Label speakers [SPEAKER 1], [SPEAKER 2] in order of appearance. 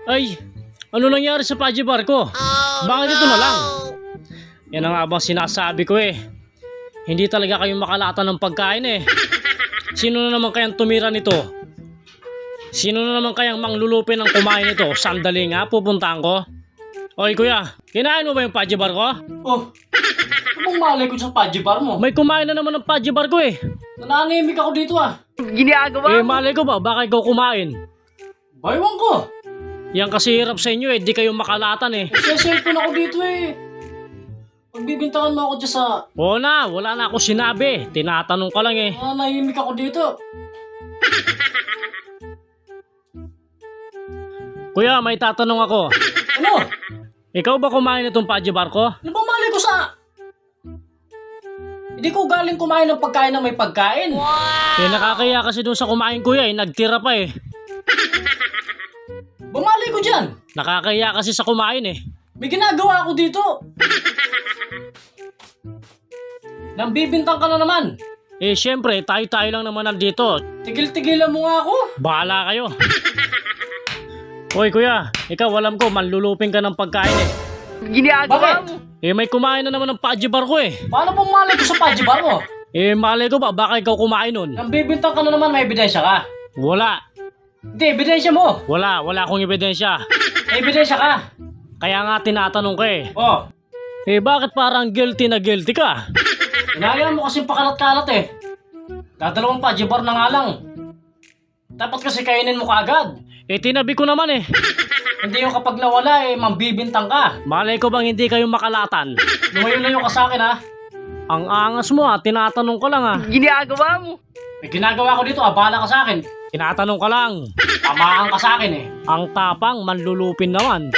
[SPEAKER 1] Ay, ano nangyari sa Paji Bar ko? Bakit ito na lang? Yan ang abang sinasabi ko eh. Hindi talaga kayo makalatan ng pagkain eh. Sino na naman kayang tumira nito? Sino na naman kayang manglulupin ng kumain nito? Sandali nga, pupuntahan ko. Oy kuya, kinain mo ba yung Paji Bar ko?
[SPEAKER 2] Oh, anong malay ko sa Paji Bar mo?
[SPEAKER 1] May kumain na naman ng Paji Bar ko eh.
[SPEAKER 2] Nananimik ako dito ah.
[SPEAKER 1] Eh malay ko ba, baka ikaw kumain?
[SPEAKER 2] Baywang ko.
[SPEAKER 1] Yan kasi hirap sa inyo eh, di kayo makalatan eh.
[SPEAKER 2] Nagsiselfon ako dito eh. Pagbibintangan mo ako dyan sa...
[SPEAKER 1] Oo na, wala na ako sinabi. Tinatanong ka lang eh.
[SPEAKER 2] Nananimik ako dito.
[SPEAKER 1] Kuya, may tatanong ako.
[SPEAKER 2] Ano?
[SPEAKER 1] Ikaw ba kumain itong Paji Bar ko?
[SPEAKER 2] Ano ba malay ko sa... Hindi ko galing kumain ng pagkain na may pagkain.
[SPEAKER 1] Eh nakakaya kasi dun sa kumain kuya eh, nagtira pa eh.
[SPEAKER 2] Bumalay ko dyan.
[SPEAKER 1] Nakakaya kasi sa kumain eh.
[SPEAKER 2] May ginagawa ako dito. Nambibintang ka na naman.
[SPEAKER 1] Eh syempre, tayo-tayo lang naman nandito.
[SPEAKER 2] Tigil-tigilan mo nga ako.
[SPEAKER 1] Bahala kayo. Hoy kuya, ikaw alam ko, manlulupin ka ng pagkain eh.
[SPEAKER 2] Bakit?
[SPEAKER 1] Eh may kumain na naman ng Paji Bar ko eh.
[SPEAKER 2] Paano pong malay ko sa Paji Bar mo?
[SPEAKER 1] Eh malay ko ba, baka ikaw kumain nun.
[SPEAKER 2] Nambibintang ka na naman, may ebidensya ka.
[SPEAKER 1] Wala.
[SPEAKER 2] Hindi, ebidensya mo.
[SPEAKER 1] Wala akong ebidensya.
[SPEAKER 2] May ebidensya ka.
[SPEAKER 1] Kaya nga tinatanong ko eh.
[SPEAKER 2] Oh,
[SPEAKER 1] Eh bakit parang guilty na guilty ka?
[SPEAKER 2] inaya mo kasing pakalat-kalat eh. Dadalawang Paji Bar na nga lang. Dapat kasi kainin mo kaagad.
[SPEAKER 1] Eh tinabi ko naman eh.
[SPEAKER 2] Hindi yung kapag nawala eh, mambibintang ka.
[SPEAKER 1] Malay ko bang hindi kayo makalatan?
[SPEAKER 2] Lumayo-layo ka sa akin ha.
[SPEAKER 1] Ang angas mo ah, tinatanong ko lang ah.
[SPEAKER 2] May ginagawa ko dito, abala ka sa akin.
[SPEAKER 1] Tinatanong ka lang.
[SPEAKER 2] Tamaan ka sa akin eh.
[SPEAKER 1] Ang tapang, manlulupin naman.